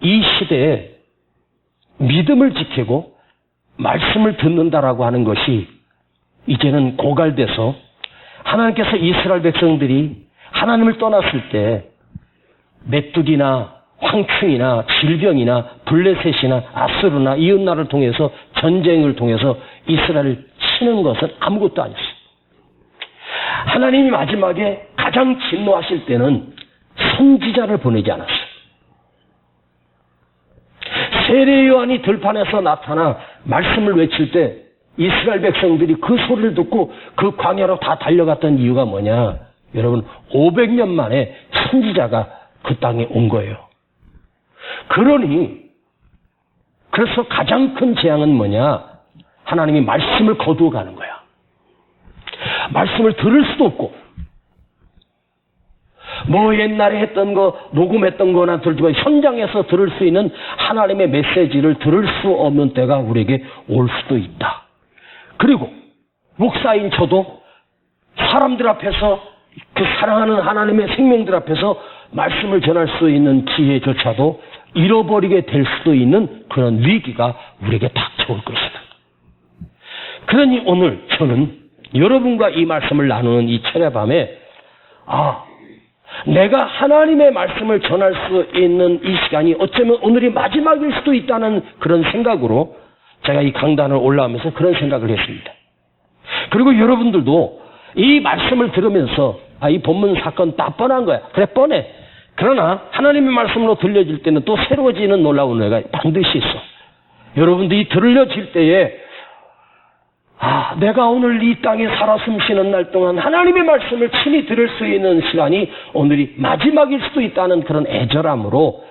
이 시대에 믿음을 지키고 말씀을 듣는다라고 하는 것이 이제는 고갈돼서 하나님께서 이스라엘 백성들이 하나님을 떠났을 때 메뚜기나 황충이나 질병이나 블레셋이나 아수르나 이웃나라를 통해서 전쟁을 통해서 이스라엘을 치는 것은 아무것도 아니었어요. 하나님이 마지막에 가장 진노하실 때는 선지자를 보내지 않았어요. 세례 요한이 들판에서 나타나 말씀을 외칠 때 이스라엘 백성들이 그 소리를 듣고 그 광야로 다 달려갔던 이유가 뭐냐? 여러분, 500년 만에 선지자가 그 땅에 온 거예요. 그래서 가장 큰 재앙은 뭐냐? 하나님이 말씀을 거두어 가는 거야. 말씀을 들을 수도 없고, 뭐 옛날에 했던 거, 녹음했던 거나 들지만 현장에서 들을 수 있는 하나님의 메시지를 들을 수 없는 때가 우리에게 올 수도 있다. 그리고 목사인 저도 사람들 앞에서 그 사랑하는 하나님의 생명들 앞에서 말씀을 전할 수 있는 기회조차도 잃어버리게 될 수도 있는 그런 위기가 우리에게 닥쳐올 것이다. 그러니 오늘 저는 여러분과 이 말씀을 나누는 이 철야밤에 내가 하나님의 말씀을 전할 수 있는 이 시간이 어쩌면 오늘이 마지막일 수도 있다는 그런 생각으로 제가 이 강단을 올라오면서 그런 생각을 했습니다. 그리고 여러분들도 이 말씀을 들으면서 이 본문 사건 다 뻔한 거야. 그래, 뻔해. 그러나 하나님의 말씀으로 들려질 때는 또 새로워지는 놀라운 은혜가 반드시 있어. 여러분들이 들려질 때에 내가 오늘 이 땅에 살아 숨쉬는 날 동안 하나님의 말씀을 친히 들을 수 있는 시간이 오늘이 마지막일 수도 있다는 그런 애절함으로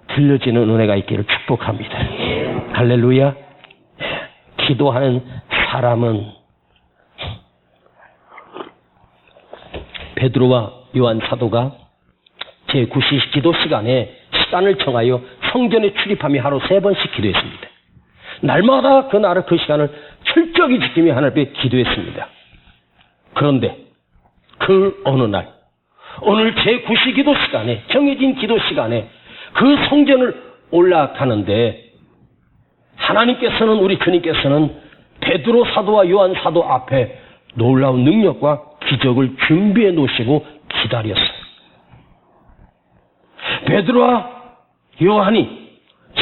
들려지는 은혜가 있기를 축복합니다. 할렐루야. 기도하는 사람은 베드로와 요한 사도가 제9시 기도 시간에 시간을 정하여 성전에 출입하며 하루 3번씩 기도했습니다. 날마다 그날의 그 시간을 철저히 지키며 하나님 앞에 기도했습니다. 그런데 그 어느 날 오늘 제9시 기도 시간에 정해진 기도 시간에 그 성전을 올라가는데 하나님께서는 우리 주님께서는 베드로 사도와 요한 사도 앞에 놀라운 능력과 기적을 준비해 놓으시고 기다렸어요. 베드로와 요한이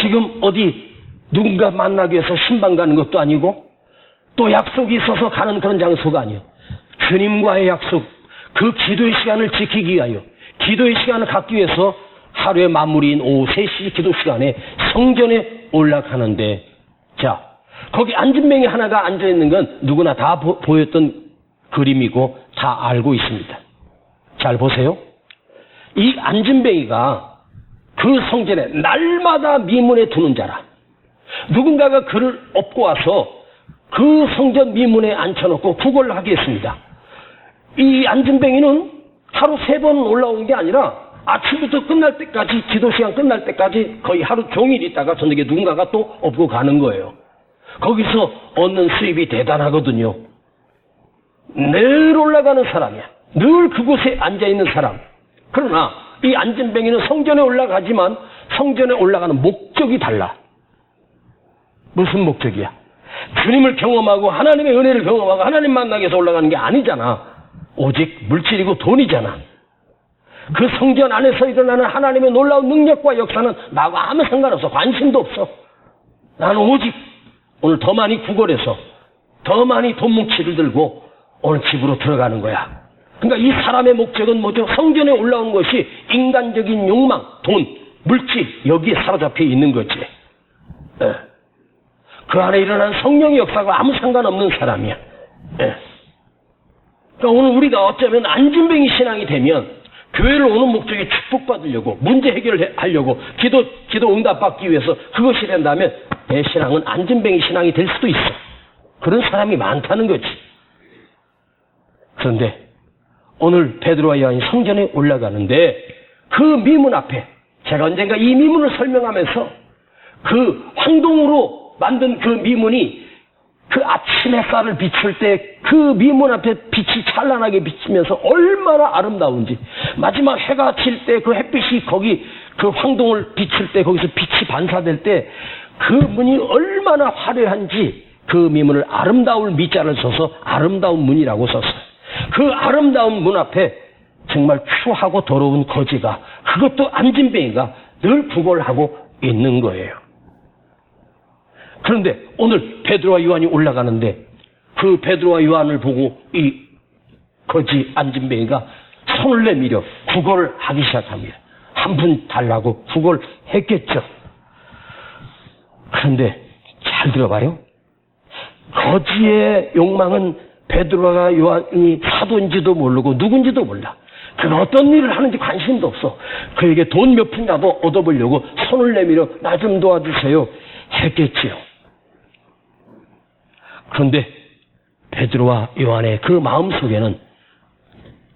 지금 어디 누군가 만나기 위해서 신방 가는 것도 아니고 또 약속이 있어서 가는 그런 장소가 아니에요. 주님과의 약속, 그 기도의 시간을 지키기 위하여 기도의 시간을 갖기 위해서 하루의 마무리인 오후 3시 기도 시간에 성전에 올라가는데 거기 안진뱅이 하나가 앉아있는 건 누구나 다 보였던 그림이고 다 알고 있습니다. 잘 보세요. 이 안진뱅이가 그 성전에 날마다 미문에 두는 자라. 누군가가 그를 업고 와서 그 성전 미문에 앉혀놓고 구걸을 하게 했습니다. 이 안진뱅이는 하루 3번 올라온 게 아니라 아침부터 끝날 때까지, 기도 시간 끝날 때까지 거의 하루 종일 있다가 저녁에 누군가가 또 업고 가는 거예요. 거기서 얻는 수입이 대단하거든요. 늘 올라가는 사람이야. 늘 그곳에 앉아있는 사람. 그러나 이 안진뱅이는 성전에 올라가지만 성전에 올라가는 목적이 달라. 무슨 목적이야? 주님을 경험하고 하나님의 은혜를 경험하고 하나님 만나기 위해서 올라가는 게 아니잖아. 오직 물질이고 돈이잖아. 그 성전 안에서 일어나는 하나님의 놀라운 능력과 역사는 나하고 아무 상관없어. 관심도 없어. 나는 오직 오늘 더 많이 구걸해서 더 많이 돈 뭉치를 들고 오늘 집으로 들어가는 거야. 그러니까 이 사람의 목적은 뭐죠? 성전에 올라온 것이 인간적인 욕망, 돈, 물질 여기에 사로잡혀 있는 거지. 그 안에 일어난 성령의 역사가 아무 상관없는 사람이야. 그러니까 오늘 우리가 어쩌면 안진뱅이 신앙이 되면 교회를 오는 목적이 축복받으려고, 문제 해결하려고, 기도 응답받기 위해서 그것이 된다면 내 신앙은 안진뱅이 신앙이 될 수도 있어. 그런 사람이 많다는 거지. 그런데 오늘 베드로와 요한이 성전에 올라가는데 그 미문 앞에 제가 언젠가 이 미문을 설명하면서 그 황동으로 만든 그 미문이 그 아침 햇살을 비출 때 그 미문 앞에 빛이 찬란하게 비치면서 얼마나 아름다운지, 마지막 해가 질 때 그 햇빛이 거기 그 황동을 비칠 때 거기서 빛이 반사될 때 그 문이 얼마나 화려한지 그 미문을 아름다울 미자를 써서 아름다운 문이라고 썼어요. 그 아름다운 문 앞에 정말 추하고 더러운 거지가, 그것도 안진뱅이가 늘 구걸하고 있는 거예요. 그런데 오늘 베드로와 요한이 올라가는데 그 베드로와 요한을 보고 이 거지 안진뱅이가 손을 내밀어 구걸을 하기 시작합니다. 한 푼 달라고 구걸했겠죠. 그런데 잘 들어봐요. 거지의 욕망은 베드로와 요한이 사도인지도 모르고 누군지도 몰라. 그가 어떤 일을 하는지 관심도 없어. 그에게 돈 몇 푼이라도 얻어보려고 손을 내밀어 나 좀 도와주세요 했겠지요. 그런데 베드로와 요한의 그 마음속에는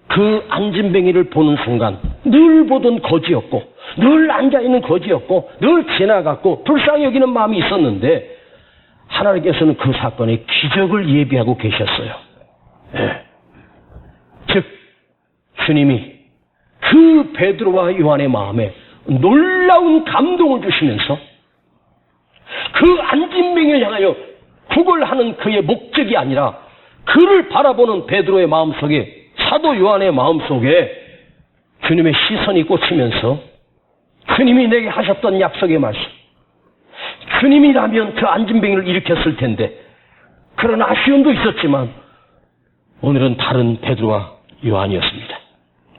그 안진뱅이를 보는 순간 늘 보던 거지였고, 늘 앉아있는 거지였고, 늘 지나갔고 불쌍히 여기는 마음이 있었는데 하나님께서는 그 사건에 기적을 예비하고 계셨어요. 네. 즉 주님이 그 베드로와 요한의 마음에 놀라운 감동을 주시면서 그 안진뱅이를 향하여 구걸하는 그의 목적이 아니라 그를 바라보는 베드로의 마음속에, 사도 요한의 마음속에 주님의 시선이 꽂히면서 주님이 내게 하셨던 약속의 말씀, 주님이라면 그 안진뱅이를 일으켰을 텐데, 그런 아쉬움도 있었지만 오늘은 다른 베드로와 요한이었습니다.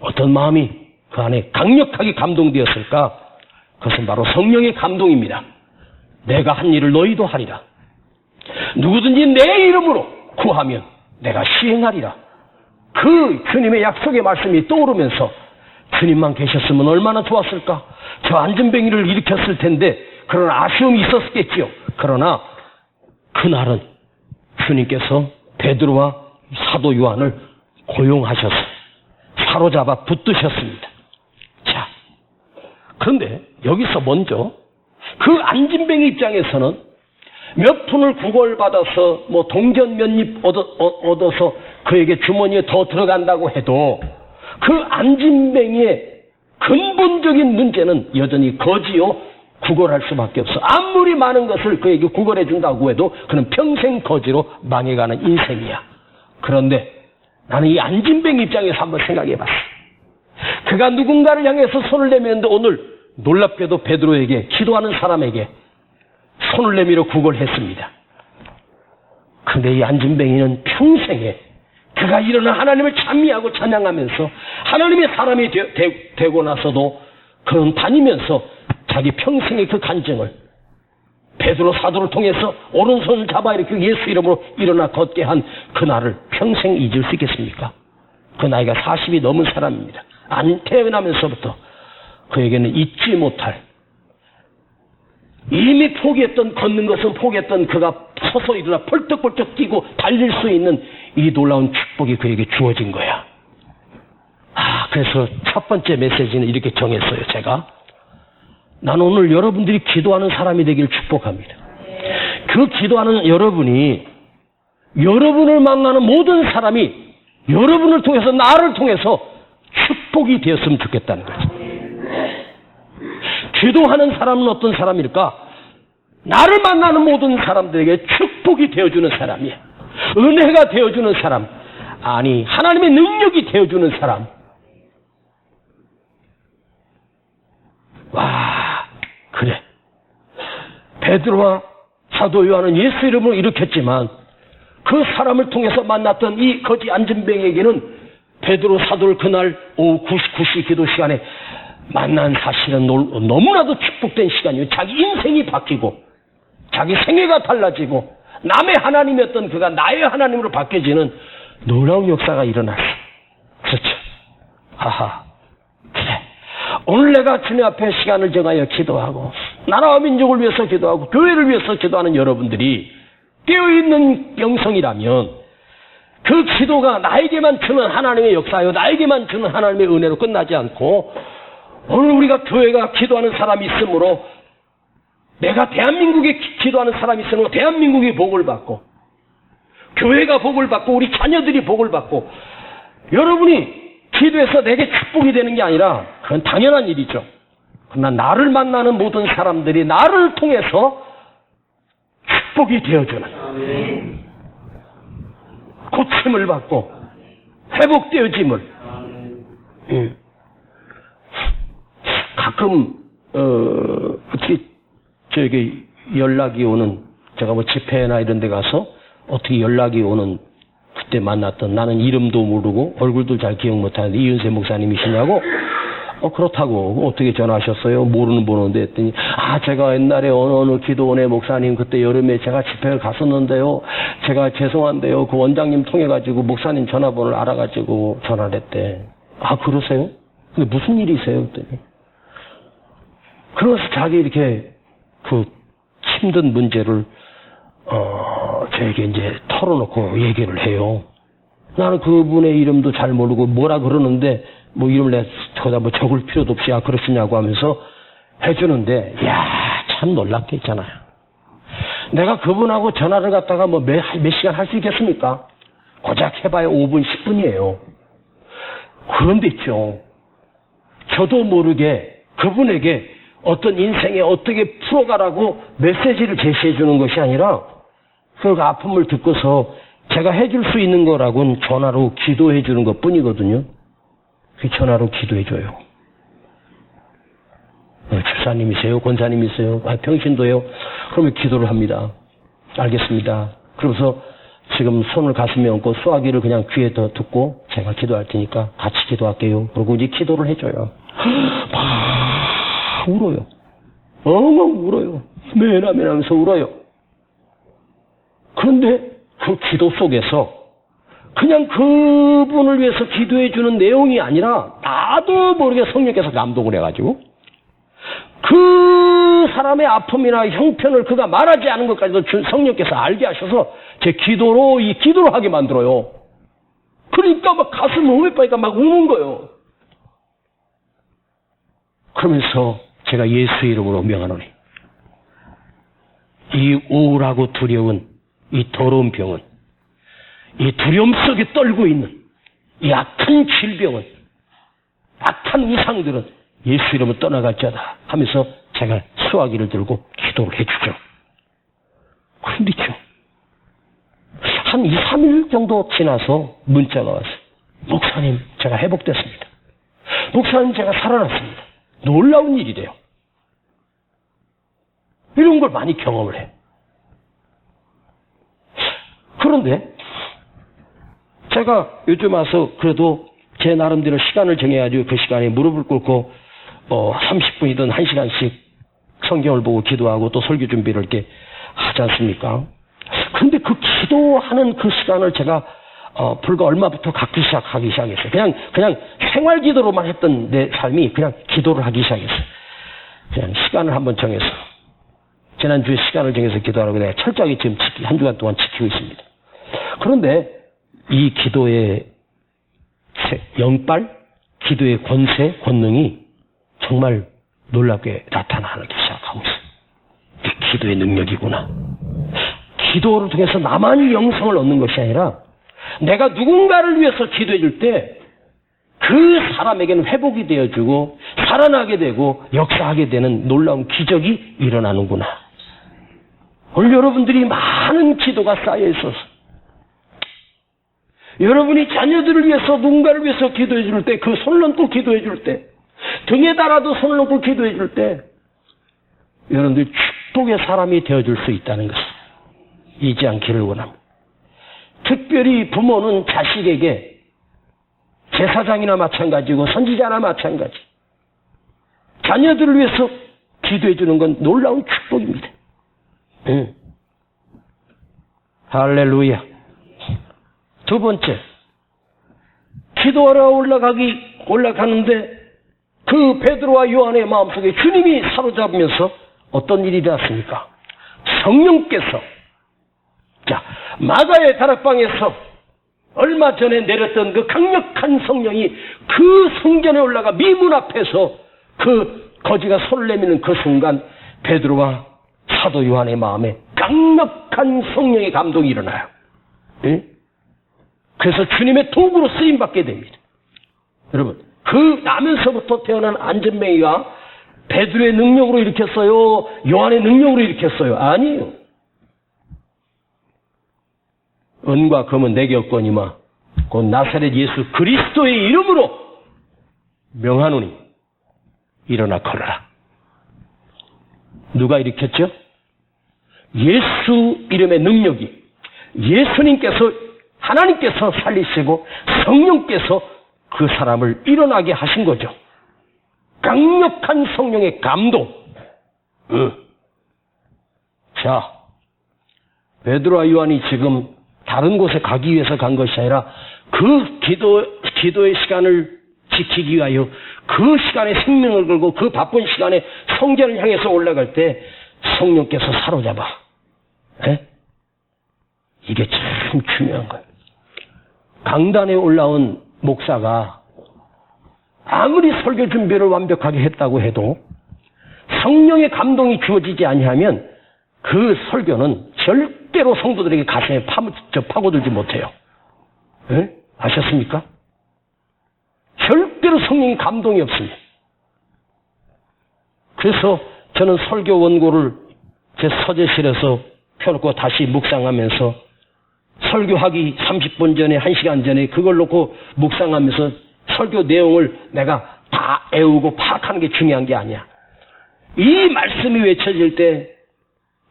어떤 마음이 그 안에 강력하게 감동되었을까? 그것은 바로 성령의 감동입니다. 내가 한 일을 너희도 하리라. 누구든지 내 이름으로 구하면 내가 시행하리라. 그 주님의 약속의 말씀이 떠오르면서 주님만 계셨으면 얼마나 좋았을까? 저 안진뱅이를 일으켰을 텐데 그런 아쉬움이 있었겠지요. 그러나 그날은 주님께서 베드로와 사도 요한을 고용하셔서 사로잡아 붙드셨습니다. 자, 그런데 여기서 먼저 그 안진뱅이 입장에서는 몇 푼을 구걸받아서 뭐 동전 몇 입 얻어서 그에게 주머니에 더 들어간다고 해도 그 안진뱅이의 근본적인 문제는 여전히 거지요. 구걸할 수밖에 없어. 아무리 많은 것을 그에게 구걸해 준다고 해도 그는 평생 거지로 망해가는 인생이야. 그런데 나는 이 안진뱅이 입장에서 한번 생각해 봤어. 그가 누군가를 향해서 손을 내밀었는데 오늘 놀랍게도 베드로에게, 기도하는 사람에게 손을 내밀어 구걸했습니다. 그런데 이 안진뱅이는 평생에 그가 일어나 하나님을 찬미하고 찬양하면서 하나님의 사람이 되고 나서도 그는 다니면서 자기 평생의 그 간증을 베드로 사도를 통해서 오른손을 잡아 이렇게 예수 이름으로 일어나 걷게 한 그날을 평생 잊을 수 있겠습니까? 그 나이가 40이 넘은 사람입니다. 안 태어나면서부터 그에게는 잊지 못할, 이미 포기했던, 걷는 것은 포기했던 그가 서서 일어나 펄떡펄떡 뛰고 달릴 수 있는 이 놀라운 축복이 그에게 주어진 거야. 그래서 첫 번째 메시지는 이렇게 정했어요. 제가 나는 오늘 여러분들이 기도하는 사람이 되길 축복합니다. 그 기도하는 여러분이, 여러분을 만나는 모든 사람이 여러분을 통해서, 나를 통해서 축복이 되었으면 좋겠다는 거죠. 기도하는 사람은 어떤 사람일까? 나를 만나는 모든 사람들에게 축복이 되어주는 사람이야. 은혜가 되어주는 사람. 아니, 하나님의 능력이 되어주는 사람. 와, 그래. 베드로와 사도 요한은 예수 이름으로 일으켰지만 그 사람을 통해서 만났던 이 거지 안진뱅이에게는 베드로 사도를 그날 오후 9시 기도 시간에 만난 사실은 너무나도 축복된 시간이에요. 자기 인생이 바뀌고 자기 생애가 달라지고 남의 하나님이었던 그가 나의 하나님으로 바뀌어지는 놀라운 역사가 일어났어. 그렇죠. 하하. 그래. 오늘 내가 주님 앞에 시간을 정하여 기도하고 나라와 민족을 위해서 기도하고 교회를 위해서 기도하는 여러분들이 깨어있는 영성이라면 그 기도가 나에게만 주는 하나님의 역사요, 나에게만 주는 하나님의 은혜로 끝나지 않고 오늘 우리가 교회가 기도하는 사람이 있으므로 내가 대한민국에 기도하는 사람이 있으므로 대한민국이 복을 받고 교회가 복을 받고 우리 자녀들이 복을 받고 여러분이 기도해서 내게 축복이 되는 게 아니라 그건 당연한 일이죠. 그러나 나를 만나는 모든 사람들이 나를 통해서 축복이 되어주는 고침을 받고 회복되어짐을 가끔 어떻게 저에게 연락이 오는 제가 뭐 집회나 이런 데 가서 어떻게 연락이 오는 그때 만났던 나는 이름도 모르고 얼굴도 잘 기억 못하는데 이윤세 목사님이시냐고 그렇다고 어떻게 전화하셨어요? 모르는 번호인데 했더니 제가 옛날에 어느 기도원의 목사님 그때 여름에 제가 집회를 갔었는데요. 제가 죄송한데요. 그 원장님 통해가지고 목사님 전화번호를 알아가지고 전화를 했대. 그러세요? 근데 무슨 일이세요? 그랬더니 그래서 자기 이렇게 그 힘든 문제를 저에게 이제 털어놓고 얘기를 해요. 나는 그분의 이름도 잘 모르고 뭐라 그러는데 뭐 이름을 내가 거기다 뭐 적을 필요도 없이 그러시냐고 하면서 해주는데 참 놀랍겠잖아요. 내가 그분하고 전화를 갖다가 뭐 몇 시간 할 수 있겠습니까? 고작 해봐야 5분 10분이에요. 그런데 있죠. 저도 모르게 그분에게 어떤 인생에 어떻게 풀어가라고 메시지를 제시해 주는 것이 아니라 그 아픔을 듣고서 제가 해줄 수 있는 거라고는 전화로 기도해 주는 것 뿐이거든요. 그 전화로 기도해 줘요. 집사님이세요? 권사님이세요? 평신도예요? 그러면 기도를 합니다. 알겠습니다. 그러면서 지금 손을 가슴에 얹고 수화기를 그냥 귀에 더 듣고 제가 기도할 테니까 같이 기도할게요. 그러고 이제 기도를 해줘요. 막 울어요. 엉엉 울어요. 매나매나면서 울어요. 그런데 그 기도 속에서 그냥 그분을 위해서 기도해 주는 내용이 아니라 나도 모르게 성령께서 감동을 해가지고 그 사람의 아픔이나 형편을 그가 말하지 않은 것까지도 성령께서 알게 하셔서 제 기도로 기도를 하게 만들어요. 그러니까 막 가슴 웅에 빠니까 막 우는 거예요. 그러면서 제가 예수 이름으로 명하노니 이 우울하고 두려운 이 더러운 병은 이 두려움 속에 떨고 있는 이 악한 질병은 악한 우상들은 예수 이름으로 떠나갈지어다 하면서 제가 수화기를 들고 기도를 해주죠. 그런데 한 2, 3일 정도 지나서 문자가 왔어요. 목사님, 제가 회복됐습니다. 목사님, 제가 살아났습니다. 놀라운 일이래요. 이런 걸 많이 경험을 해요. 그런데 제가 요즘 와서 그래도 제 나름대로 시간을 정해가지고 그 시간에 무릎을 꿇고 30분이든 1시간씩 성경을 보고 기도하고 또 설교 준비를 이렇게 하지 않습니까? 그런데 그 기도하는 그 시간을 제가 불과 얼마부터 갖기 시작했어요. 그냥 생활 기도로만 했던 내 삶이 그냥 기도를 하기 시작했어요. 그냥 시간을 한번 정해서 지난주에 시간을 정해서 기도하라고 내가 철저하게 지금 한 주간 동안 지키고 있습니다. 그런데 이 기도의 영빨, 기도의 권세, 권능이 정말 놀랍게 나타나기 시작하고 있어요. 이게 기도의 능력이구나. 기도를 통해서 나만 영성을 얻는 것이 아니라 내가 누군가를 위해서 기도해 줄 때 그 사람에게는 회복이 되어주고 살아나게 되고 역사하게 되는 놀라운 기적이 일어나는구나. 오늘 여러분들이 많은 기도가 쌓여 있어서 여러분이 자녀들을 위해서 누군가를 위해서 기도해 줄 때 그 손을 얹고 기도해 줄 때 등에 달아도 손을 얹고 기도해 줄 때 여러분들 축복의 사람이 되어줄 수 있다는 것을 잊지 않기를 원합니다. 특별히 부모는 자식에게 제사장이나 마찬가지고 선지자나 마찬가지 자녀들을 위해서 기도해 주는 건 놀라운 축복입니다. 할렐루야. 두 번째, 기도하러 올라가는데 그 베드로와 요한의 마음속에 주님이 사로잡으면서 어떤 일이 일어났습니까? 성령께서 마가의 다락방에서 얼마 전에 내렸던 그 강력한 성령이 그 성전에 올라가 미문 앞에서 그 거지가 손을 내미는 그 순간 베드로와 사도 요한의 마음에 강력한 성령의 감동이 일어나요. 그래서 주님의 도구로 쓰임받게 됩니다. 여러분, 그 나면서부터 태어난 안전뱅이가 베드로의 능력으로 일으켰어요? 요한의 능력으로 일으켰어요? 아니에요. 은과 금은 내게 없거니와 곧 나사렛 예수 그리스도의 이름으로 명하노니 일어나 걸어라. 누가 일으켰죠? 예수 이름의 능력이, 예수님께서, 하나님께서 살리시고 성령께서 그 사람을 일어나게 하신 거죠. 강력한 성령의 감동. 자, 베드로와 요한이 지금 다른 곳에 가기 위해서 간 것이 아니라 그 기도의 시간을 지키기 위하여 그 시간에 생명을 걸고 그 바쁜 시간에 성전을 향해서 올라갈 때 성령께서 사로잡아. 에? 이게 참 중요한 거예요. 강단에 올라온 목사가 아무리 설교 준비를 완벽하게 했다고 해도 성령의 감동이 주어지지 아니하면 그 설교는 절대로 성도들에게 가슴에 파고들지 못해요. 에? 아셨습니까? 절대로 성령의 감동이 없습니다. 그래서 저는 설교 원고를 제 서재실에서 펴놓고 다시 묵상하면서 설교하기 30분 전에 1시간 전에 그걸 놓고 묵상하면서 설교 내용을 내가 다 애우고 파악하는 게 중요한 게 아니야. 이 말씀이 외쳐질 때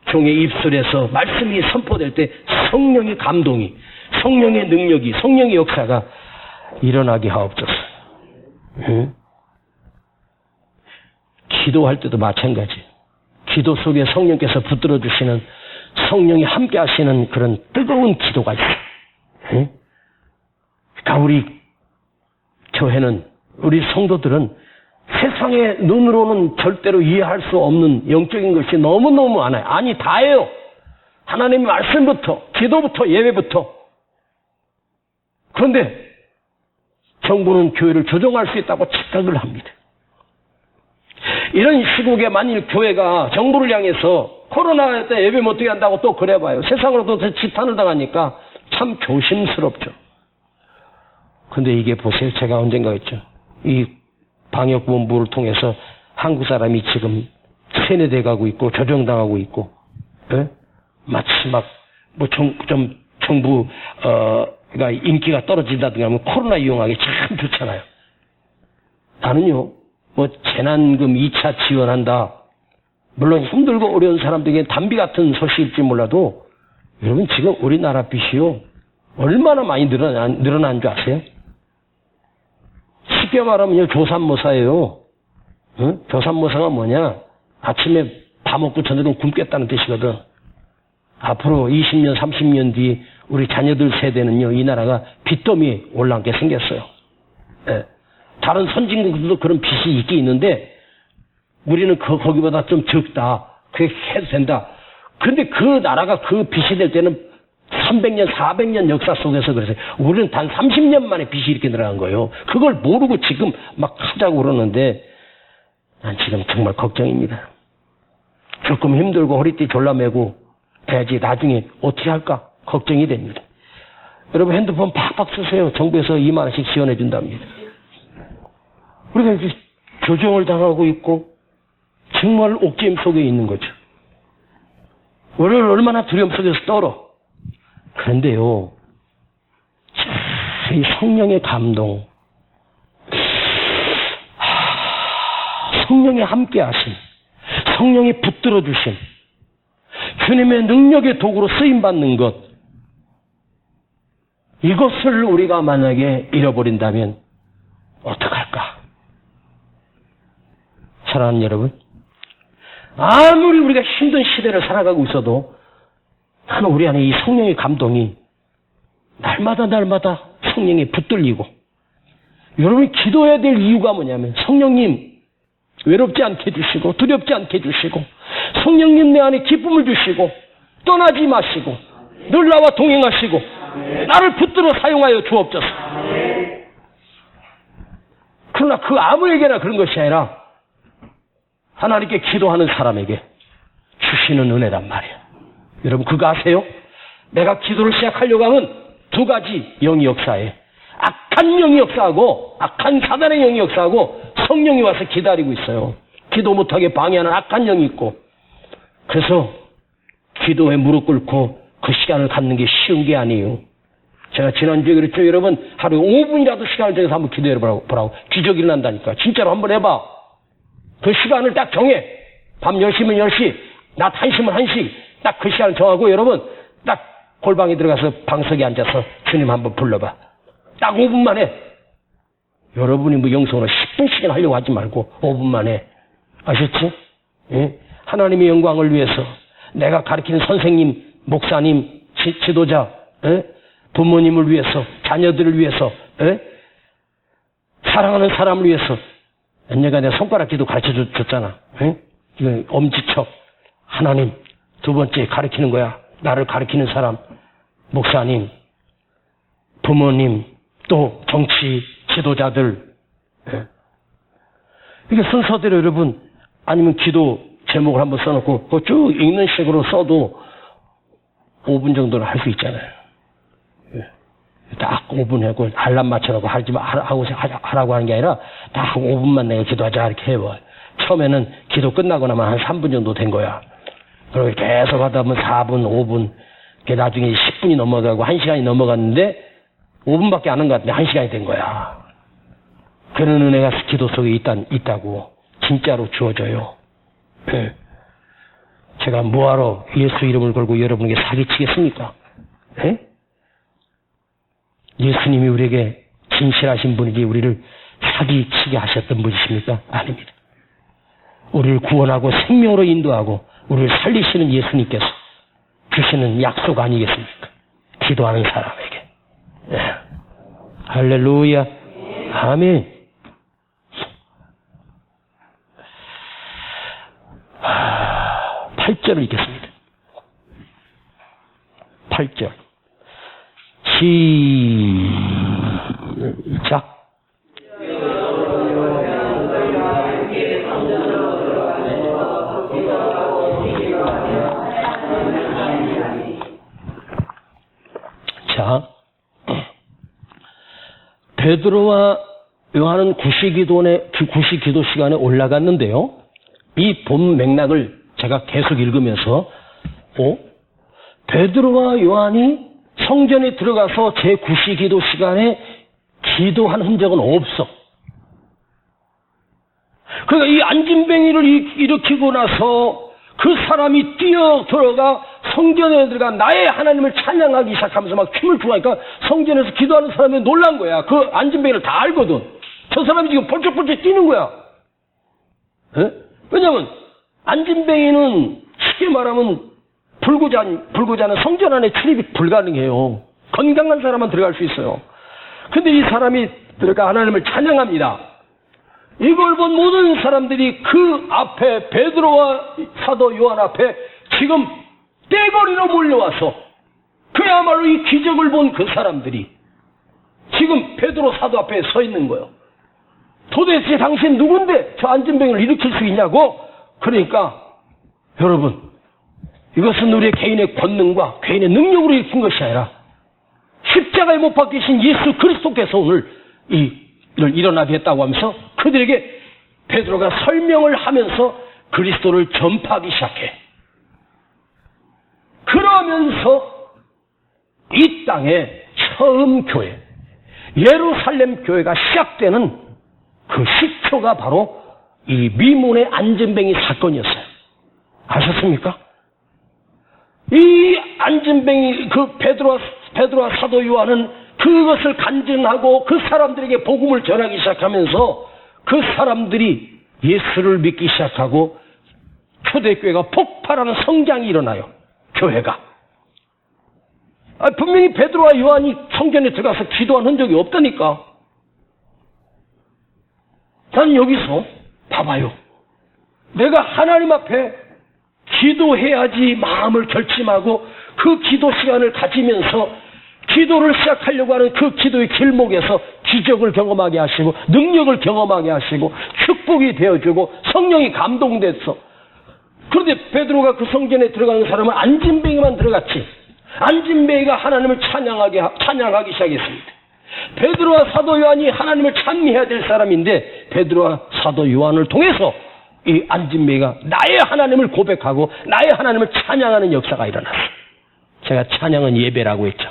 종의 입술에서 말씀이 선포될 때 성령의 감동이, 성령의 능력이, 성령의 역사가 일어나게 하옵소서. 응? 기도할 때도 마찬가지. 기도 속에 성령께서 붙들어 주시는, 성령이 함께 하시는 그런 뜨거운 기도가 있어요. 응? 그러니까 우리 교회는, 우리 성도들은 세상의 눈으로는 절대로 이해할 수 없는 영적인 것이 너무너무 많아요. 아니, 다예요. 하나님의 말씀부터, 기도부터, 예배부터. 그런데 정부는 교회를 조종할 수 있다고 착각을 합니다. 이런 시국에 만일 교회가 정부를 향해서 코로나 때 예배 못 하게 한다고 또 그래봐요. 세상으로도 지탄을 당하니까 참 조심스럽죠. 근데 이게 보세요. 제가 언젠가 했죠. 이 방역본부를 통해서 한국 사람이 지금 세뇌돼 가고 있고 조정당하고 있고, 예? 마치 막 뭐 정부가 인기가 떨어진다든가 하면 코로나 이용하기 참 좋잖아요. 나는요, 뭐 재난금 2차 지원한다. 물론 힘들고 어려운 사람들에게 담비 같은 소식일지 몰라도 여러분 지금 우리나라 빚이요 얼마나 많이 늘어난 줄 아세요? 쉽게 말하면요, 조삼모사예요. 응? 조삼모사가 뭐냐? 아침에 밥 먹고 저녁은 굶겠다는 뜻이거든. 앞으로 20년, 30년 뒤 우리 자녀들 세대는요, 이 나라가 빚더미에 올라앉게 생겼어요. 예. 다른 선진국들도 그런 빚이 있긴 있는데 우리는 거기보다 좀 적다. 그렇게 해도 된다. 근데 그 나라가 그 빚이 될 때는 300년, 400년 역사 속에서 그래서 우리는 단 30년 만에 빚이 이렇게 늘어난 거예요. 그걸 모르고 지금 막 하자고 그러는데 난 지금 정말 걱정입니다. 조금 힘들고 허리띠 졸라매고 해야지 나중에 어떻게 할까 걱정이 됩니다. 여러분 핸드폰 팍팍 쓰세요. 정부에서 2만 원씩 지원해 준답니다. 우리가 이제 조정을 당하고 있고 정말 옥죄임 속에 있는 거죠. 우리를 얼마나 두려움 속에서 떨어. 그런데요, 이 성령의 감동, 성령의 함께 하심, 성령이 붙들어 주심, 주님의 능력의 도구로 쓰임받는 것, 이것을 우리가 만약에 잃어버린다면 어떡할까? 사랑하는 여러분, 아무리 우리가 힘든 시대를 살아가고 있어도 나는 우리 안에 이 성령의 감동이 날마다 성령이 붙들리고, 여러분이 기도해야 될 이유가 뭐냐면 성령님 외롭지 않게 해주시고 두렵지 않게 해주시고 성령님 내 안에 기쁨을 주시고 떠나지 마시고 늘 나와 동행하시고 나를 붙들어 사용하여 주옵소서. 그러나 그 아무에게나 그런 것이 아니라 하나님께 기도하는 사람에게 주시는 은혜란 말이에요. 여러분 그거 아세요? 내가 기도를 시작하려고 하면 두 가지 영이 역사해. 악한 영이 역사하고 악한 사단의 영이 역사하고 성령이 와서 기다리고 있어요. 기도 못하게 방해하는 악한 영이 있고, 그래서 기도에 무릎 꿇고 그 시간을 갖는 게 쉬운 게 아니에요. 제가 지난주에 그랬죠. 여러분, 하루에 5분이라도 시간을 정해서 한번 기도해 보라고. 기적이 일어난다니까. 진짜로 한번 해봐. 그 시간을 딱 정해. 밤 10시면 10시, 낮 1시면 1시. 딱 그 시간을 정하고 여러분, 딱 골방에 들어가서 방석에 앉아서 주님 한번 불러봐. 딱 5분만 해. 여러분이 뭐 영성으로 10분씩이나 하려고 하지 말고 5분만 해. 아셨지? 예? 하나님의 영광을 위해서 내가 가르치는 선생님, 목사님, 지도자, 예? 부모님을 위해서, 자녀들을 위해서, 예? 사랑하는 사람을 위해서. 언니가 내 손가락 기도 가르쳐 줬잖아. 예? 이거 엄지척. 하나님. 두 번째 가르치는 거야. 나를 가르치는 사람, 목사님, 부모님, 또 정치 지도자들. 예. 이게 순서대로 여러분, 아니면 기도 제목을 한번 써놓고 그거 쭉 읽는 식으로 써도 5분 정도는 할 수 있잖아요. 예. 딱 5분 하고 알람 맞춰놓고 하라고 하는 게 아니라 딱 5분만 내가 기도하자 이렇게 해봐. 처음에는 기도 끝나고 나면 한 3분 정도 된 거야. 그리고 계속 하다 보면 4분, 5분, 나중에 10분이 넘어가고 1시간이 넘어갔는데 5분밖에 안 한 것 같은데 1시간이 된 거야. 그런 은혜가 기도 속에 있다고 진짜로 주어져요. 네. 제가 뭐하러 예수 이름을 걸고 여러분에게 사기치겠습니까? 네? 예수님이 우리에게 진실하신 분이지 우리를 사기치게 하셨던 분이십니까? 아닙니다. 우리를 구원하고 생명으로 인도하고 우리를 살리시는 예수님께서 주시는 약속 아니겠습니까? 기도하는 사람에게. 네. 할렐루야. 아멘. 8절을 읽겠습니다. 8절. 시작. 자, 베드로와 요한은 구시기도 시간에 올라갔는데요. 이 본 맥락을 제가 계속 읽으면서 베드로와 요한이 성전에 들어가서 제9시기도 시간에 기도한 흔적은 없어. 그러니까 이 안진뱅이를 일으키고 나서 그 사람이 뛰어 들어가 성전에 들어가 나의 하나님을 찬양하기 시작하면서 막 춤을 추고 하니까 성전에서 기도하는 사람이 놀란 거야. 그 안진뱅이를 다 알거든. 저 사람이 지금 벌쩍벌쩍 뛰는 거야. 에? 왜냐면 안진뱅이는 쉽게 말하면 불구자는 성전 안에 출입이 불가능해요. 건강한 사람만 들어갈 수 있어요. 근데 이 사람이 들어가 하나님을 찬양합니다. 이걸 본 모든 사람들이 그 앞에 베드로와 사도 요한 앞에 지금 떼거리로 몰려와서 그야말로 이 기적을 본 그 사람들이 지금 베드로 사도 앞에 서 있는 거예요. 도대체 당신 누군데 저 안진뱅이를 일으킬 수 있냐고? 그러니까 여러분, 이것은 우리의 개인의 권능과 개인의 능력으로 일으킨 것이 아니라 십자가에 못 박히신 예수 그리스도께서 오늘 이를 일어나게 했다고 하면서 그들에게 베드로가 설명을 하면서 그리스도를 전파하기 시작해. 그러면서 이 땅에 처음 교회, 예루살렘 교회가 시작되는 그 시초가 바로 이 미문의 안진뱅이 사건이었어요. 아셨습니까? 이 안진뱅이 그 베드로와 사도 요한은 그것을 간증하고 그 사람들에게 복음을 전하기 시작하면서 그 사람들이 예수를 믿기 시작하고 초대교회가 폭발하는 성장이 일어나요. 교회가. 분명히 베드로와 요한이 성전에 들어가서 기도한 흔적이 없다니까. 난 여기서 봐봐요. 내가 하나님 앞에 기도해야지 마음을 결심하고 그 기도 시간을 가지면서 기도를 시작하려고 하는 그 기도의 길목에서 기적을 경험하게 하시고 능력을 경험하게 하시고 축복이 되어주고 성령이 감동됐어. 그런데 베드로가 그 성전에 들어가는 사람은 안진뱅이만 들어갔지. 안진뱅이가 하나님을 찬양하기 시작했습니다. 베드로와 사도 요한이 하나님을 찬미해야 될 사람인데 베드로와 사도 요한을 통해서 이 안진뱅이가 나의 하나님을 고백하고 나의 하나님을 찬양하는 역사가 일어났어요. 제가 찬양은 예배라고 했죠.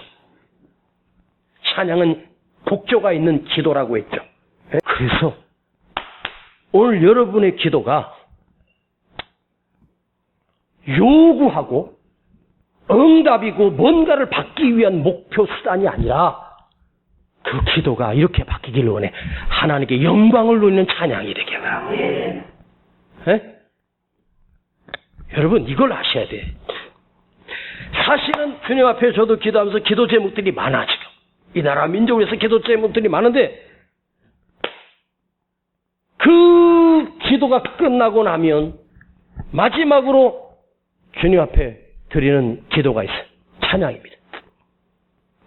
찬양은 복조가 있는 기도라고 했죠. 그래서 오늘 여러분의 기도가 요구하고 응답이고 뭔가를 받기 위한 목표 수단이 아니라 그 기도가 이렇게 바뀌기를 원해. 하나님께 영광을 돌리는 찬양이 되게 하라. 여러분 이걸 아셔야 돼. 사실은 주님 앞에 저도 기도하면서 기도 제목들이 많아 지금. 이 나라 민족을 위해서 기도 제목들이 많은데 그 기도가 끝나고 나면 마지막으로 주님 앞에 드리는 기도가 있어요. 찬양입니다.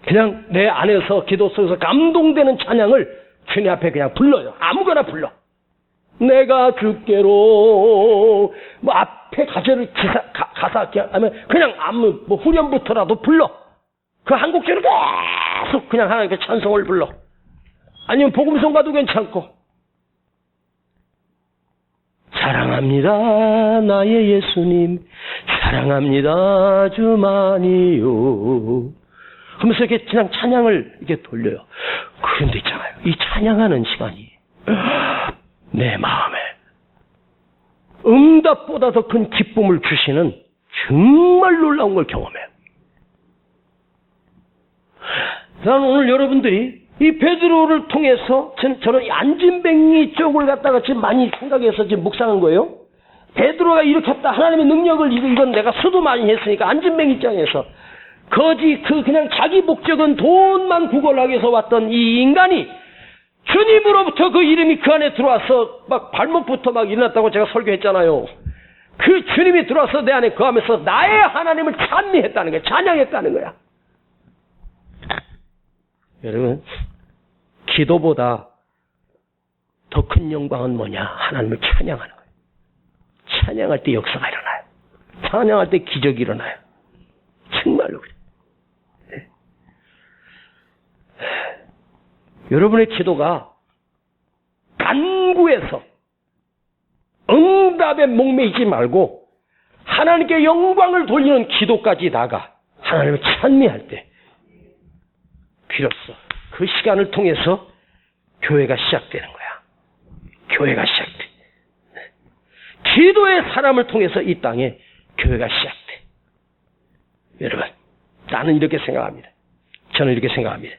그냥 내 안에서 기도 속에서 감동되는 찬양을 주님 앞에 그냥 불러요. 아무거나 불러. 내가 주께로 뭐 앞에 가사를 가사 하면 그냥 아무 뭐 후렴부터라도 불러. 그 한 곡째로 계속 그냥 하나님께 찬송을 불러. 아니면 복음성가도 괜찮고. 사랑합니다 나의 예수님 사랑합니다 주만이요 하면서 이렇게 그냥 찬양을 이렇게 돌려요. 그런데 있잖아요. 이 찬양하는 시간이 내 마음에 응답보다 더 큰 기쁨을 주시는 정말 놀라운 걸 경험해요. 나는 오늘 여러분들이 이 베드로를 통해서 저는 안진뱅이 쪽을 갖다가 지금 많이 생각해서 지금 묵상한 거예요. 베드로가 일으켰다. 하나님의 능력을 이건 내가 수도 많이 했으니까 안진뱅이 입장에서 그냥 자기 목적은 돈만 구걸하기 위해서 왔던 이 인간이 주님으로부터 그 이름이 그 안에 들어와서 막 발목부터 막 일어났다고 제가 설교했잖아요. 그 주님이 들어와서 내 안에 거하면서 나의 하나님을 찬미했다는 거야. 찬양했다는 거야. 여러분 기도보다 더 큰 영광은 뭐냐? 하나님을 찬양하는 거예요. 찬양할 때 역사가 일어나요. 찬양할 때 기적이 일어나요. 정말로 그래요. 네. 여러분의 기도가 간구해서 응답에 목매이지 말고 하나님께 영광을 돌리는 기도까지 나가 하나님을 찬미할 때 비로소 그 시간을 통해서 교회가 시작되는 거야. 교회가 시작돼. 기도의 사람을 통해서 이 땅에 교회가 시작돼. 여러분, 나는 이렇게 생각합니다. 저는 이렇게 생각합니다.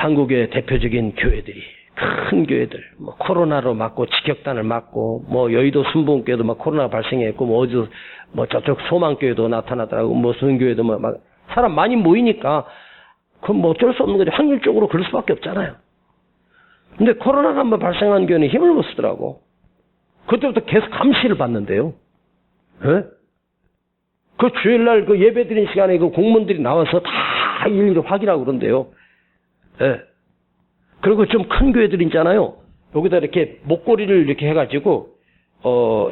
한국의 대표적인 교회들이, 큰 교회들, 뭐 코로나로 맞고 직격탄을 맞고, 뭐 여의도 순복음교회도 막 코로나 발생했고, 뭐 어디서 뭐 저쪽 소망교회도 나타나더라고, 무슨 교회도 막 사람 많이 모이니까 그건 뭐 어쩔 수 없는 거죠. 확률적으로 그럴 수밖에 없잖아요. 근데 코로나가 한번 발생한 교회는 힘을 못 쓰더라고. 그때부터 계속 감시를 받는데요. 예? 그 주일날 그 예배 드리는 시간에 그 공무원들이 나와서 다 일일이 확인하고 그런데요. 예. 그리고 좀 큰 교회들 있잖아요. 여기다 이렇게 목걸이를 이렇게 해가지고,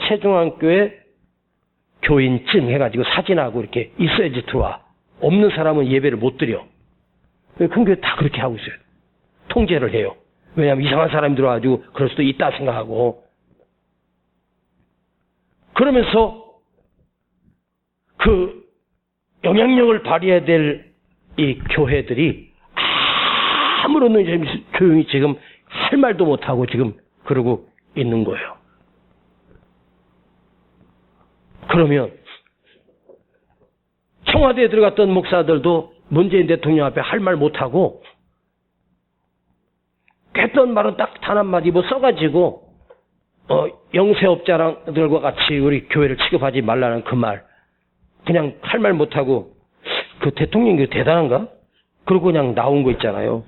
세종안교회 교인증 해가지고 사진하고 이렇게 있어야지 들어와. 없는 사람은 예배를 못 드려. 큰 교회 다 그렇게 하고 있어요. 통제를 해요. 왜냐하면 이상한 사람이 들어와가지고 그럴 수도 있다 생각하고. 그러면서 그 영향력을 발휘해야 될 이 교회들이 아무런 조용히 지금 할 말도 못하고 지금 그러고 있는 거예요. 그러면 청와대에 들어갔던 목사들도 문재인 대통령 앞에 할 말 못하고 했던 말은 딱 단 한마디 뭐 써가지고 영세업자들과 같이 우리 교회를 취급하지 말라는 그 말 그냥 할 말 못하고 그 대통령이 대단한가? 그러고 그냥 나온 거 있잖아요.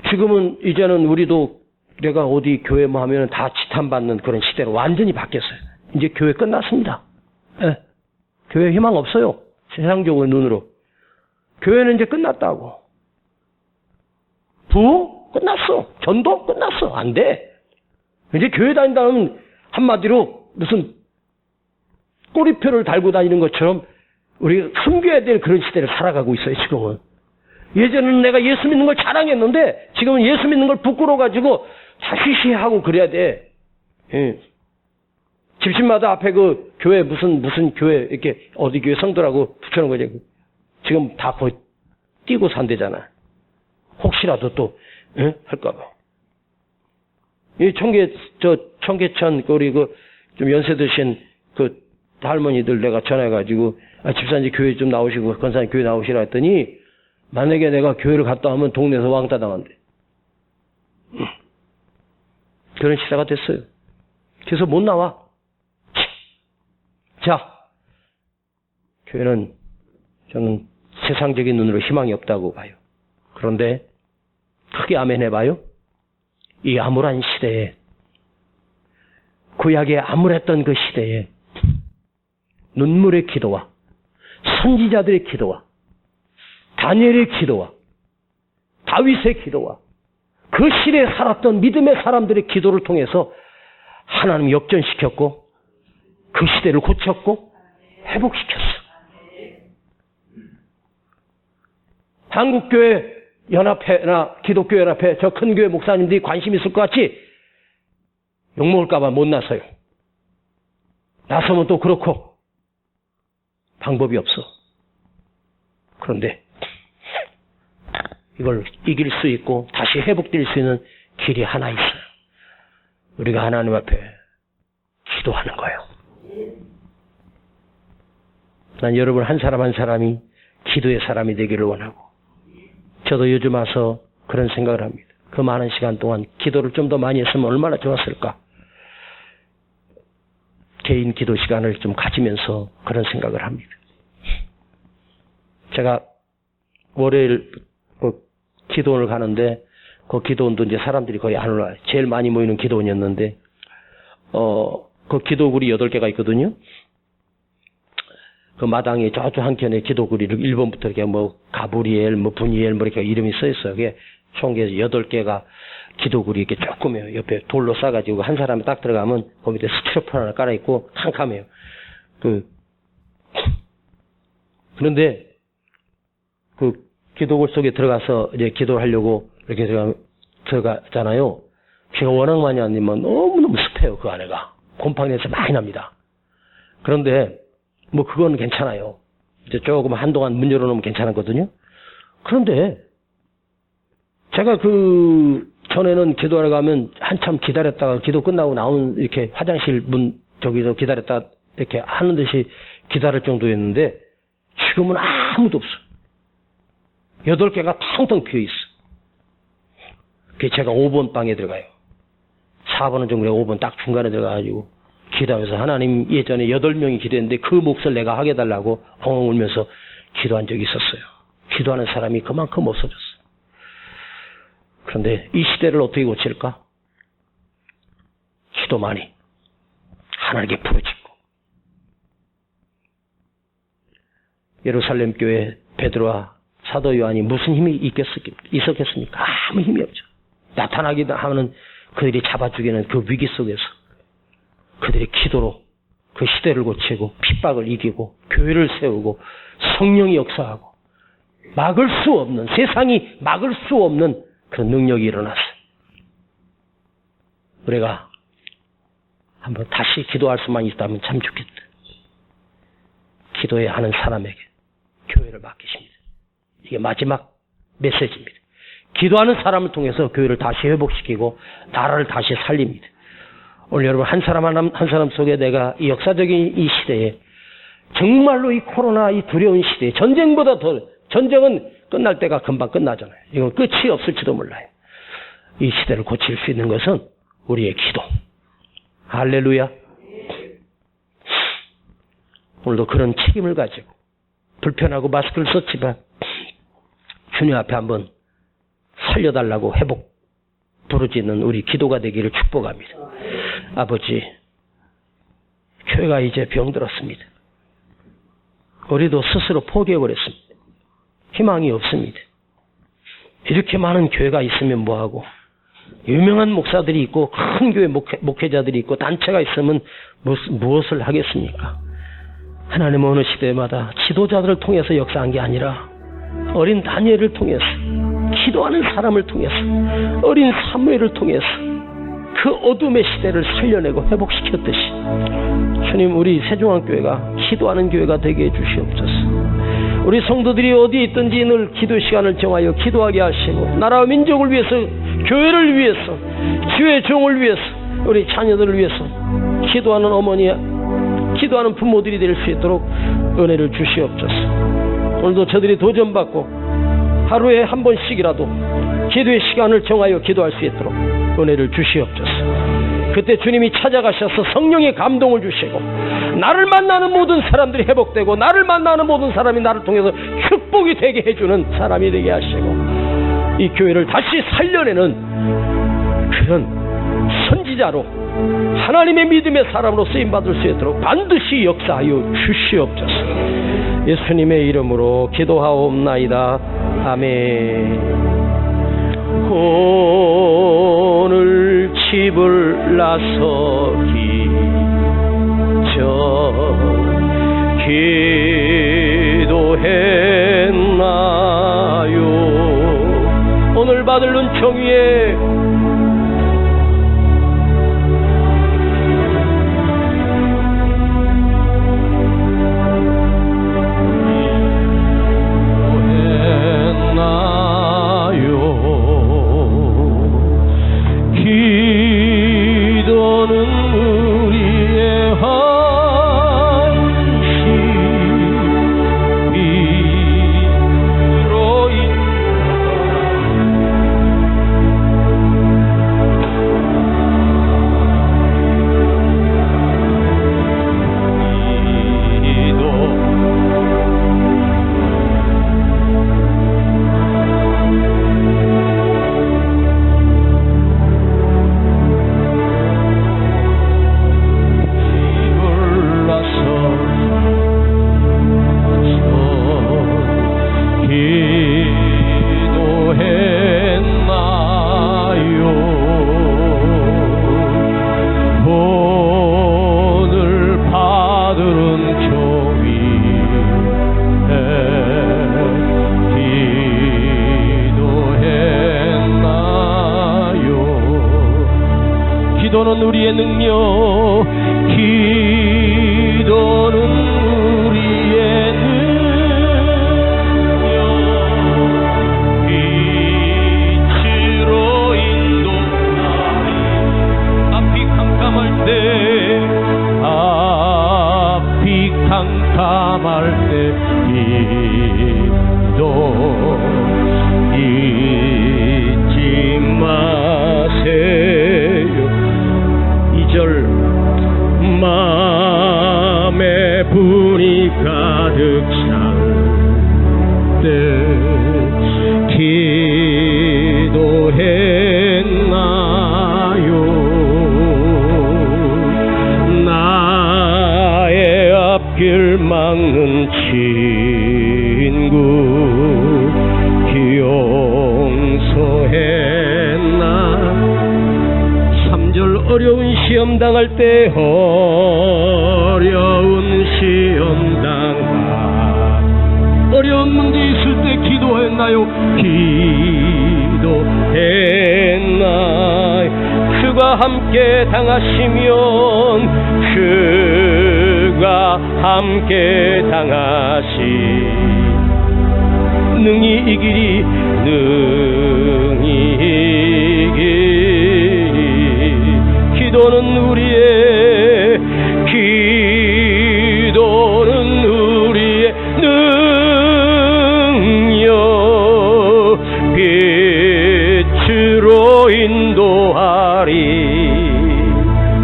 지금은 이제는 우리도 내가 어디 교회 뭐 하면은 다 지탄받는 그런 시대로 완전히 바뀌었어요. 이제 교회 끝났습니다. 예. 교회 희망 없어요. 세상적인 눈으로. 교회는 이제 끝났다고. 부흥? 끝났어. 전도? 끝났어. 안 돼. 이제 교회 다닌다면 한마디로 무슨 꼬리표를 달고 다니는 것처럼 우리가 숨겨야 될 그런 시대를 살아가고 있어요, 지금은. 예전에는 내가 예수 믿는 걸 자랑했는데 지금은 예수 믿는 걸 부끄러워가지고 다시시 하고 그래야 돼. 예. 집집마다 앞에 그 교회 무슨 교회 이렇게 어디 교회 성도라고 붙여놓은 거지. 지금 다 거의 뛰고 산대잖아. 혹시라도 또 할까봐. 이 청계천 우리 그 좀 연세 드신 그 할머니들 내가 전화해가지고 집사님 교회 좀 나오시고 권사님 교회 나오시라 했더니 만약에 내가 교회를 갔다 오면 동네에서 왕따 당한대. 그런 시대가 됐어요. 그래서 못 나와. 자, 교회는 저는 세상적인 눈으로 희망이 없다고 봐요. 그런데 크게 아멘 해봐요. 이 암울한 시대에, 구약의 암울했던 그 시대에 눈물의 기도와 선지자들의 기도와 다니엘의 기도와 다윗의 기도와 그 시대에 살았던 믿음의 사람들의 기도를 통해서 하나님 역전시켰고 그 시대를 고쳤고 회복시켰어. 한국교회 연합회나 기독교 연합회 저 큰 교회 목사님들이 관심 있을 것 같지? 욕먹을까봐 못 나서요. 나서면 또 그렇고 방법이 없어. 그런데 이걸 이길 수 있고 다시 회복될 수 있는 길이 하나 있어요. 우리가 하나님 앞에 기도하는 거예요. 난 여러분 한 사람 한 사람이 기도의 사람이 되기를 원하고 저도 요즘 와서 그런 생각을 합니다. 그 많은 시간 동안 기도를 좀 더 많이 했으면 얼마나 좋았을까. 개인 기도 시간을 좀 가지면서 그런 생각을 합니다. 제가 월요일 기도원을 가는데 그 기도원도 이제 사람들이 거의 안 올라와요. 제일 많이 모이는 기도원이었는데 그 기도굴이 8개가 있거든요. 그 마당에 저쪽 한켠에 기도굴이 1번부터 이렇게 가브리엘, 분이엘 이렇게 이름이 써 있어요. 그게 총 8개가 기도굴이 이렇게 조그매요. 옆에 돌로 싸가지고 한 사람이 딱 들어가면 그 밑에 스티로폼 하나 깔아있고 캄캄해요. 그런데 그 기도굴 속에 들어가서 이제 기도를 하려고 이렇게 들어가잖아요. 비가 워낙 많이 안 내면 너무너무 습해요. 그 안에가. 곰팡이에서 많이 납니다. 그런데 그건 괜찮아요. 이제 조금 한동안 문 열어놓으면 괜찮았거든요. 그런데 제가 전에는 기도하러 가면 한참 기다렸다가 기도 끝나고 이렇게 화장실 문 저기서 기다렸다가 이렇게 하는 듯이 기다릴 정도였는데 지금은 아무도 없어. 8개가 텅텅 비어있어. 그게 제가 5번 방에 들어가요. 4번은 좀 그래 5번 딱 중간에 들어가가지고 기도하면서 하나님 예전에 8명이 기도했는데 그 몫을 내가 하게 해달라고 엉엉 울면서 기도한 적이 있었어요. 기도하는 사람이 그만큼 없어졌어요. 그런데 이 시대를 어떻게 고칠까? 기도만이 하나님께 부르짖고 예루살렘 교회 베드로와 사도 요한이 무슨 힘이 있었겠습니까? 아무 힘이 없죠. 나타나기도 하면 그들이 잡아 죽이는 그 위기 속에서 그들의 기도로 그 시대를 고치고 핍박을 이기고 교회를 세우고 성령이 역사하고 막을 수 없는 세상이 막을 수 없는 그 능력이 일어났어요. 우리가 한번 다시 기도할 수만 있다면 참 좋겠다. 기도해야 하는 사람에게 교회를 맡기십니다. 이게 마지막 메시지입니다. 기도하는 사람을 통해서 교회를 다시 회복시키고 나라를 다시 살립니다. 오늘 여러분 한 사람 한 사람 속에 내가 이 역사적인 이 시대에 정말로 이 코로나 이 두려운 시대에 전쟁보다 더 전쟁은 끝날 때가 금방 끝나잖아요. 이건 끝이 없을지도 몰라요. 이 시대를 고칠 수 있는 것은 우리의 기도. 할렐루야. 오늘도 그런 책임을 가지고 불편하고 마스크를 썼지만 주님 앞에 한번 살려달라고 회복 부르짖는 우리 기도가 되기를 축복합니다. 아버지, 교회가 이제 병들었습니다. 우리도 스스로 포기해버렸습니다. 희망이 없습니다. 이렇게 많은 교회가 있으면 뭐하고 유명한 목사들이 있고 큰 교회 목회자들이 있고 단체가 있으면 무엇을 하겠습니까? 하나님은 어느 시대마다 지도자들을 통해서 역사한 게 아니라 어린 다니엘을 통해서 기도하는 사람을 통해서 어린 사무엘을 통해서 그 어둠의 시대를 살려내고 회복시켰듯이 주님, 우리 세종안교회가 기도하는 교회가 되게 해주시옵소서. 우리 성도들이 어디에 있든지 늘 기도 시간을 정하여 기도하게 하시고, 나라와 민족을 위해서, 교회를 위해서, 주의 종을 위해서, 우리 자녀들을 위해서 기도하는 어머니, 기도하는 부모들이 될 수 있도록 은혜를 주시옵소서. 오늘도 저들이 도전받고 하루에 한 번씩이라도 기도의 시간을 정하여 기도할 수 있도록 은혜를 주시옵소서. 그때 주님이 찾아가셔서 성령의 감동을 주시고, 나를 만나는 모든 사람들이 회복되고, 나를 만나는 모든 사람이 나를 통해서 축복이 되게 해주는 사람이 되게 하시고, 이 교회를 다시 살려내는 그런 선지자로, 하나님의 믿음의 사람으로 쓰임받을 수 있도록 반드시 역사하여 주시옵소서. 예수님의 이름으로 기도하옵나이다. 아멘. 오늘 집을 나서기 전 기도했나요? 오늘 받을 은총 위에 기도는 우리의 능력, 기도는 우리의 능력, 빛으로 인도하리. 앞이 캄캄할 때, 앞이 캄캄할 때 기도 잊지 마세요. 마음에 분이 가득 찰 때 기도했나요? 나의 앞길 막는 친구 용서했나? 어려운 시험 당할 때, 어려운 시험 당할, 어려운 문제 있을 때 기도했나요? 기도했나요? 그가 함께 당하시면, 그가 함께 당하시 능히 이기리, 능히 이기리. 기도는 우리의 능력, 빛으로 인도하리.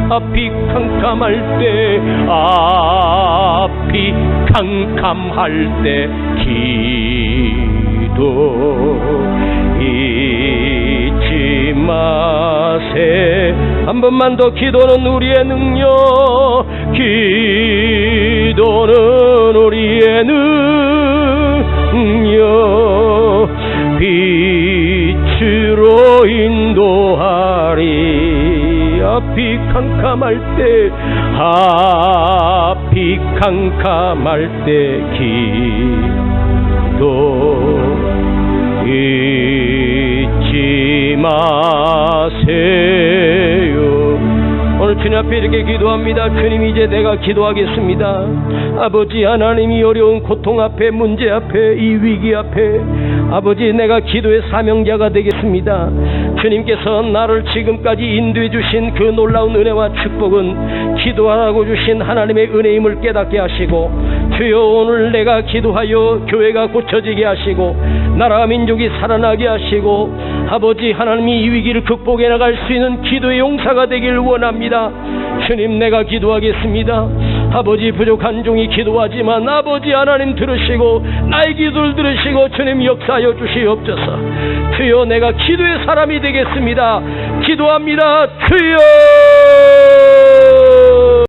앞이 캄캄할 때, 앞이 캄캄할 때 기도 잊지 마세. 한 번만 더. 기도는 우리의 능력, 기도는 우리의 능력, 빛으로 인도하리. 앞이 캄캄할 때, 앞이 캄캄할 때 기도 잊지 마세요. 주님 앞에 이렇게 기도합니다. 주님, 이제 내가 기도하겠습니다. 아버지 하나님, 이 어려운 고통 앞에, 문제 앞에, 이 위기 앞에 아버지, 내가 기도의 사명자가 되겠습니다. 주님께서 나를 지금까지 인도해 주신 그 놀라운 은혜와 축복은 기도하라고 주신 하나님의 은혜임을 깨닫게 하시고, 주여 오늘 내가 기도하여 교회가 고쳐지게 하시고 나라 민족이 살아나게 하시고 아버지 하나님이 이 위기를 극복해 나갈 수 있는 기도의 용사가 되길 원합니다. 주님, 내가 기도하겠습니다. 아버지, 부족한 종이 기도하지만 아버지 하나님 들으시고 나의 기도를 들으시고 주님 역사하여 주시옵소서. 주여, 내가 기도의 사람이 되겠습니다. 기도합니다. 주여.